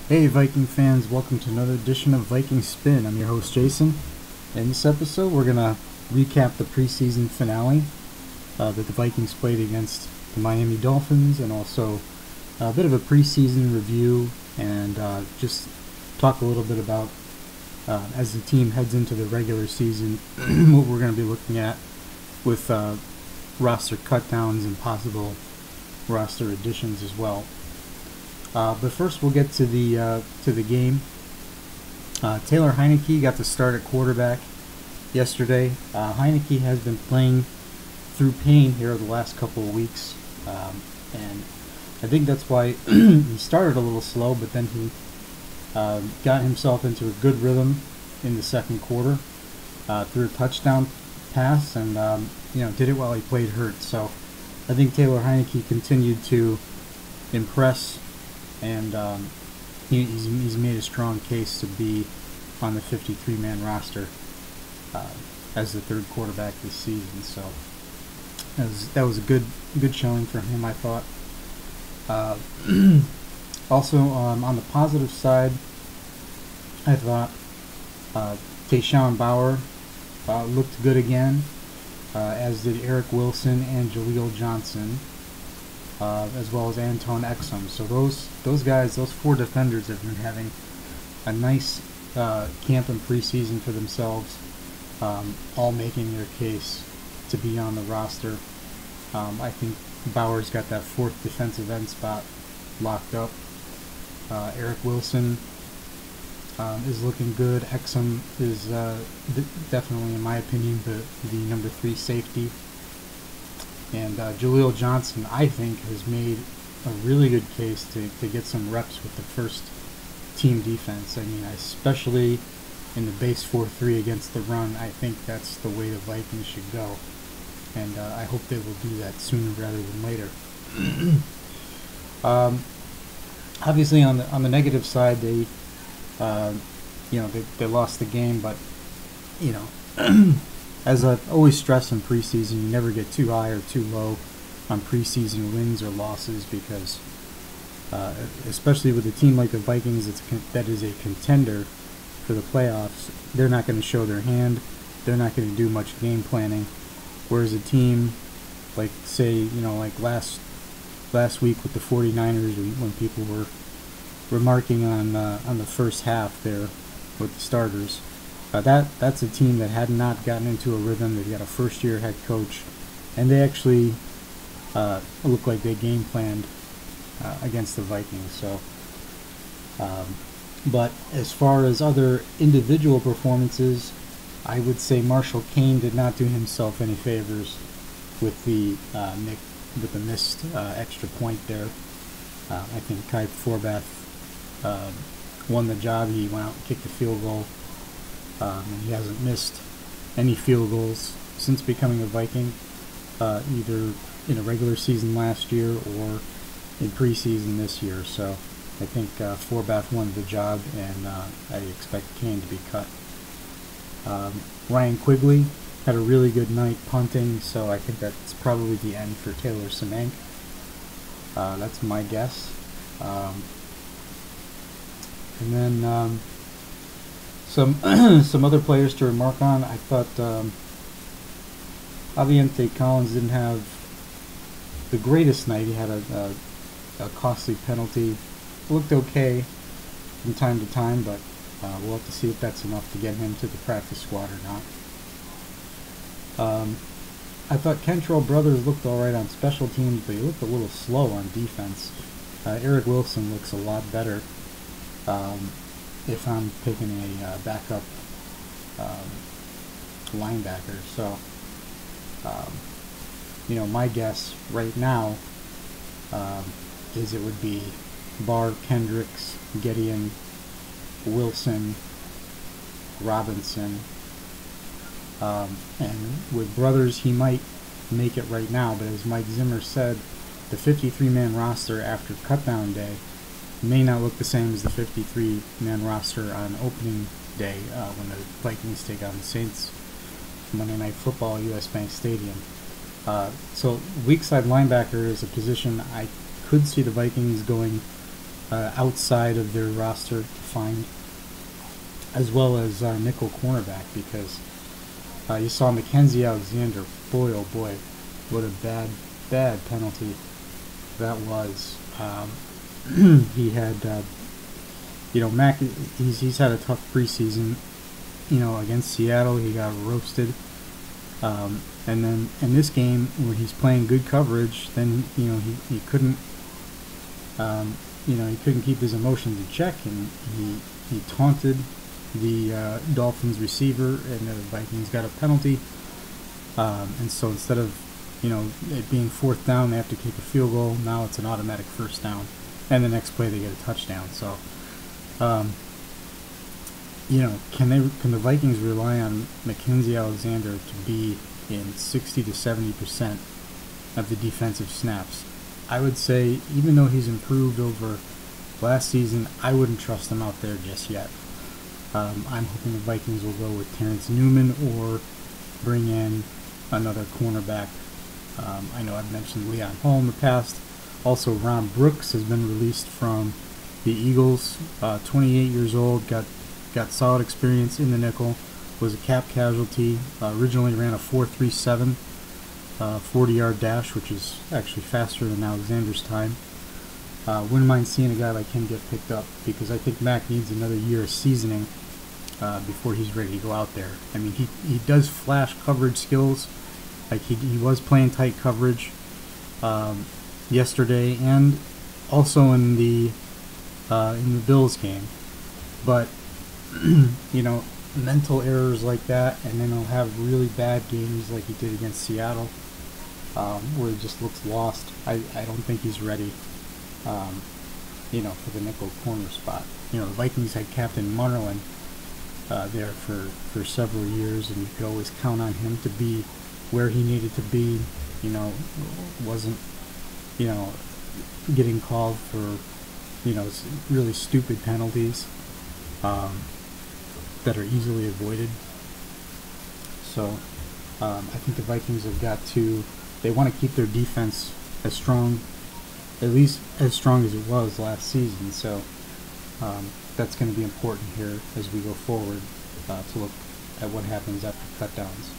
Hey Viking fans, welcome to another edition of Viking Spin. I'm your host Jason. In this episode we're going to recap the preseason finale that the Vikings played against the Miami Dolphins, and also a bit of a preseason review, and just talk a little bit about as the team heads into the regular season what we're going to be looking at with roster cutdowns and possible roster additions as well. But first, we'll get to the game. Taylor Heineke got the start at quarterback yesterday. Heineke has been playing through pain here the last couple of weeks, and I think that's why he started a little slow, but then he got himself into a good rhythm in the second quarter, threw a touchdown pass, and did it while he played hurt. So I think Taylor Heineke continued to impress, and he's made a strong case to be on the 53-man roster as the third quarterback this season. So that was a good showing for him, I thought. Also, on the positive side, I thought Tayshawn Bauer looked good again, as did Eric Wilson and Jaleel Johnson, as well as Anton Exum. So those guys, those four defenders, have been having a nice camp and preseason for themselves, all making their case to be on the roster. I think Bauer's got that fourth defensive end spot locked up. Eric Wilson is looking good. Exum is definitely, in my opinion, the number 3 safety. And Jaleel Johnson, I think, has made a really good case to get some reps with the first team defense. I mean, especially in the base 4-3 against the run, I think that's the way the Vikings should go. And I hope they will do that sooner rather than later. Obviously, on the negative side, they lost the game, but as I always stress in preseason, you never get too high or too low on preseason wins or losses, because especially with a team like the Vikings that is a contender for the playoffs, they're not going to show their hand. They're not going to do much game planning. Whereas a team like, say, like last week with the 49ers, when people were remarking on the first half there with the starters, that's a team that had not gotten into a rhythm. They've got a first-year head coach, and they actually look like they game planned against the Vikings. So, but as far as other individual performances, I would say Marshall Kane did not do himself any favors with the missed extra point there. I think Kai Forbath won the job. He went out and kicked a field goal. And he hasn't missed any field goals since becoming a Viking, either in a regular season last year or in preseason this year. So I think Forbath won the job, and I expect Kane to be cut. Ryan Quigley had a really good night punting, so I think that's probably the end for Taylor Semenk. That's my guess. And then some other players to remark on. I thought Aviante Collins didn't have the greatest night. He had a costly penalty. Looked okay from time to time, but we'll have to see if that's enough to get him to the practice squad or not. I thought Kentrell Brothers looked alright on special teams, but he looked a little slow on defense. Eric Wilson looks a lot better if I'm picking a backup linebacker. So, my guess right now is it would be Barr, Kendricks, Gideon, Wilson, Robinson, and with Brothers, he might make it right now, but as Mike Zimmer said, the 53-man roster after cutdown day may not look the same as the 53-man roster on opening day when the Vikings take on the Saints Monday Night Football, US Bank Stadium. So weak side linebacker is a position I could see the Vikings going outside of their roster to find, as well as nickel cornerback, because you saw Mackenzie Alexander. Boy, oh boy, what a bad penalty that was. He had, Mac. He's had a tough preseason. Against Seattle, he got roasted. And then in this game, where he's playing good coverage, then he couldn't, he couldn't keep his emotions in check, and he taunted the Dolphins receiver, and the Vikings got a penalty. And so instead of it being 4th down, they have to kick a field goal. Now it's an automatic 1st down, and the next play they get a touchdown. So, can the Vikings rely on Mackenzie Alexander to be in 60 to 70% of the defensive snaps? I would say, even though he's improved over last season, I wouldn't trust him out there just yet. I'm hoping the Vikings will go with Terrence Newman or bring in another cornerback. I know I've mentioned Leon Hall in the past. Also, Ron Brooks has been released from the Eagles. 28 years old, got solid experience in the nickel, was a cap casualty. Originally ran a 4.37 40-yard dash, which is actually faster than Alexander's time. Wouldn't mind seeing a guy like him get picked up, because I think Mac needs another year of seasoning before he's ready to go out there. I mean, he does flash coverage skills. Like he was playing tight coverage yesterday, and also in the Bills game. But mental errors like that, and then he'll have really bad games like he did against Seattle, where he just looks lost. I don't think he's ready, for the nickel corner spot. The Vikings had Captain Munnerlyn there for several years, and you could always count on him to be where he needed to be. Wasn't getting called for really stupid penalties that are easily avoided. So I think the Vikings have got to, they want to keep their defense as strong, at least as strong as it was last season. So that's going to be important here as we go forward to look at what happens after cutdowns.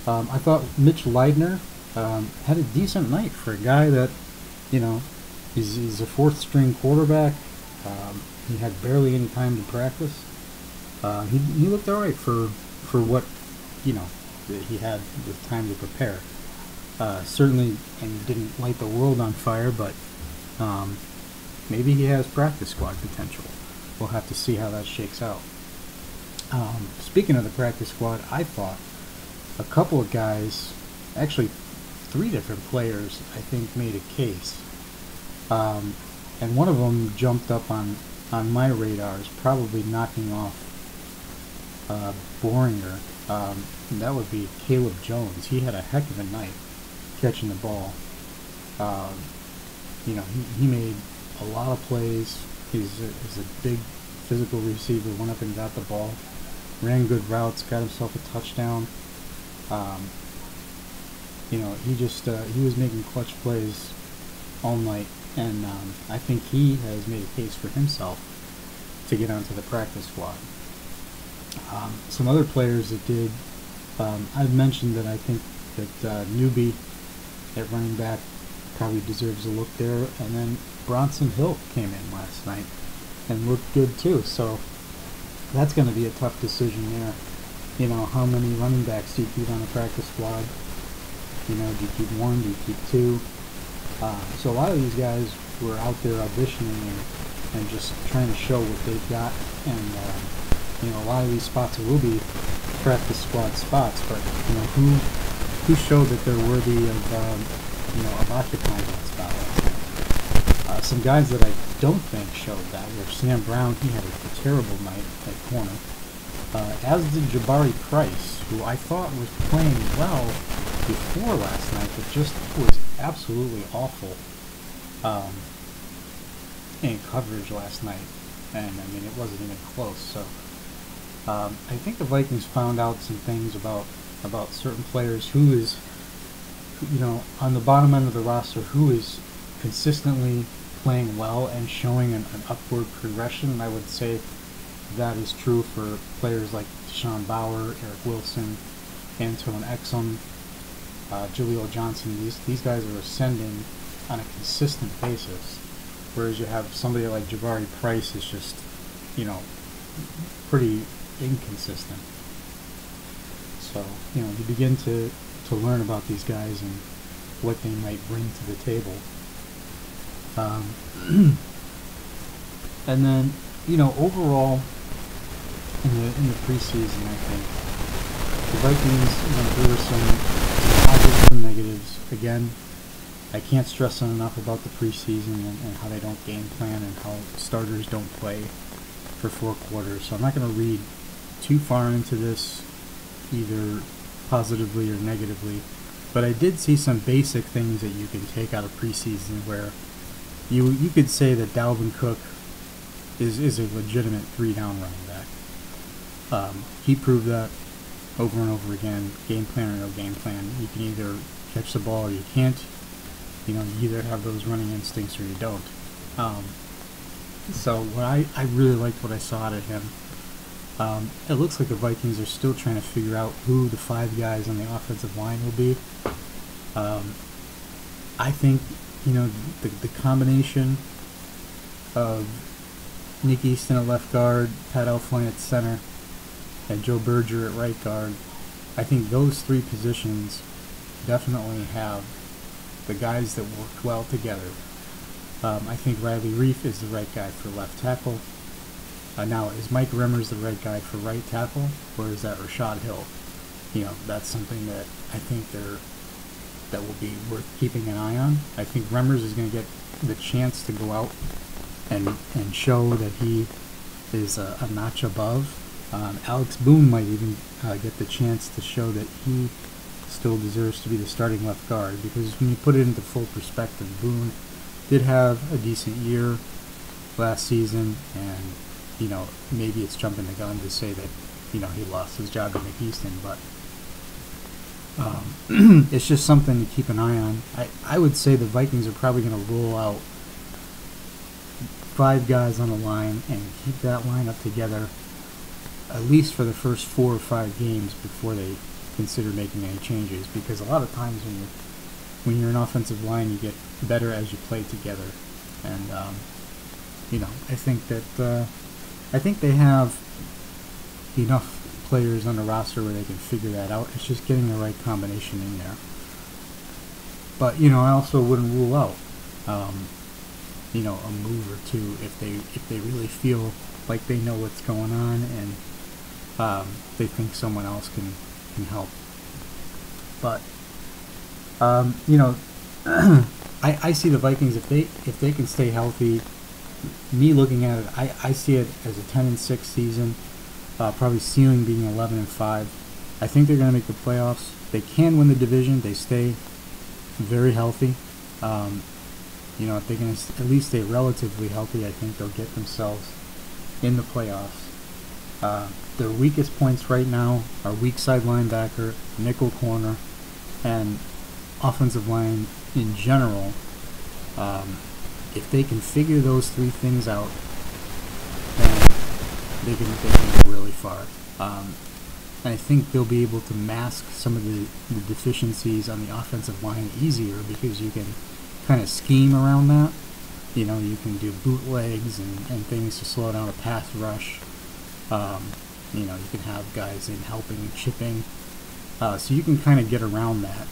I thought Mitch Leidner had a decent night for a guy that, he's a 4th-string quarterback. He had barely any time to practice. He looked all right for what he had with time to prepare. Certainly, and didn't light the world on fire, but maybe he has practice squad potential. We'll have to see how that shakes out. Speaking of the practice squad, I thought a couple of guys, actually 3 different players, I think made a case. And one of them jumped up on my radars, probably knocking off Boringer. That would be Caleb Jones. He had a heck of a night catching the ball. He made a lot of plays. He's a big physical receiver, went up and got the ball, ran good routes, got himself a touchdown. He was making clutch plays all night, and I think he has made a case for himself to get onto the practice squad. Some other players that did, I've mentioned that I think that newbie at running back probably deserves a look there, and then Bronson Hill came in last night and looked good too, so that's going to be a tough decision there. How many running backs do you keep on a practice squad? Do you keep 1, do you keep 2? So a lot of these guys were out there auditioning and just trying to show what they've got, and a lot of these spots will be practice squad spots, but who showed that they're worthy of occupying that spot last night? Some guys that I don't think showed that were Sam Brown. He had a terrible night at corner, as did Jabari Price, who I thought was playing well before last night, but just was absolutely awful in coverage last night, and I mean, it wasn't even close. So I think the Vikings found out some things about certain players who is, on the bottom end of the roster, who is consistently playing well and showing an upward progression. And I would say that is true for players like Deshaun Bauer, Eric Wilson, Antone Exum, Julio Johnson. These guys are ascending on a consistent basis, whereas you have somebody like Jabari Price is just, pretty inconsistent. So, you begin to learn about these guys and what they might bring to the table. And then, overall, in the preseason, I think the Vikings, there were some positives and negatives. Again, I can't stress enough about the preseason and how they don't game plan and how starters don't play for 4 quarters. So I'm not going to read too far into this, either positively or negatively. But I did see some basic things that you can take out of preseason where you could say that Dalvin Cook is a legitimate 3-down running back. He proved that over and over again, game plan or no game plan. You can either catch the ball or you can't. You either have those running instincts or you don't. So I really liked what I saw out of him. It looks like the Vikings are still trying to figure out who the 5 guys on the offensive line will be. I think, the combination of Nick Easton at left guard, Pat Elflein at center, and Joe Berger at right guard, I think those 3 positions definitely have the guys that work well together. I think Riley Reif is the right guy for left tackle. Now, is Mike Remmers the right guy for right tackle, or is that Rashad Hill? That's something that I think that will be worth keeping an eye on. I think Remmers is going to get the chance to go out and show that he is a notch above. Alex Boone might even get the chance to show that he still deserves to be the starting left guard, because when you put it into full perspective, Boone did have a decent year last season, and maybe it's jumping the gun to say that he lost his job to Nick Easton, but it's just something to keep an eye on. I would say the Vikings are probably going to roll out 5 guys on the line and keep that lineup together at least for the first 4 or 5 games before they consider making any changes, because a lot of times when you're an offensive line, you get better as you play together. And I think they have enough players on the roster where they can figure that out. It's just getting the right combination in there. But I also wouldn't rule out a move or two if they really feel like they know what's going on and they think someone else can help. But I see the Vikings, if they can stay healthy. Me looking at it, I see it as a 10-6 season, probably ceiling being 11-5. I think they're going to make the playoffs. They can win the division. They stay very healthy. If they can at least stay relatively healthy, I think they'll get themselves in the playoffs. Their weakest points right now are weak side linebacker, nickel corner, and offensive line in general. If they can figure those 3 things out, then they can go really far. And I think they'll be able to mask some of the deficiencies on the offensive line easier, because you can kind of scheme around that. You can do bootlegs and things to slow down a pass rush. You can have guys in helping and chipping. So you can kind of get around that.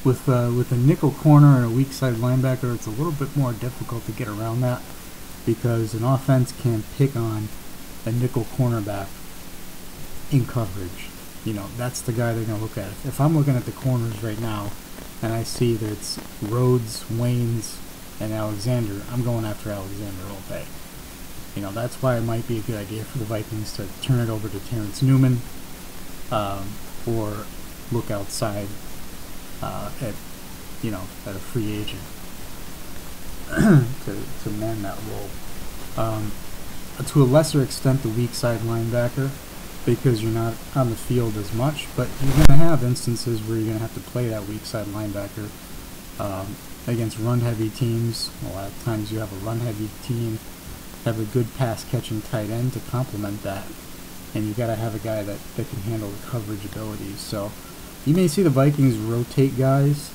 With a nickel corner and a weak side linebacker, it's a little bit more difficult to get around that, because an offense can pick on a nickel cornerback in coverage. That's the guy they're going to look at. If I'm looking at the corners right now and I see that it's Rhodes, Waynes, and Alexander, I'm going after Alexander all day. That's why it might be a good idea for the Vikings to turn it over to Terrence Newman, or look outside at a free agent to man that role. To a lesser extent, the weak side linebacker, because you're not on the field as much, but you're going to have instances where you're going to have to play that weak side linebacker. against run-heavy teams. A lot of times you have a run-heavy team, have a good pass-catching tight end to complement that, and you got to have a guy that can handle the coverage abilities. So you may see the Vikings rotate guys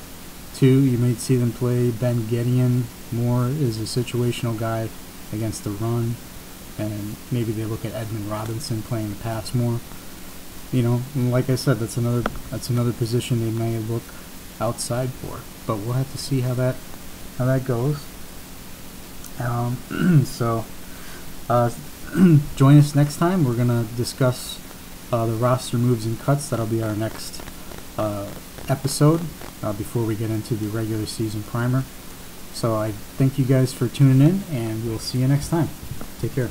too. You may see them play Ben Gideon more as a situational guy against the run, and maybe they look at Edmund Robinson playing the pass more. You know, and like I said, that's another position they may look outside for, but we'll have to see how that goes. So join us next time. We're gonna discuss the roster moves and cuts. That'll be our next episode before we get into the regular season primer. So I thank you guys for tuning in, and we'll see you next time. Take care.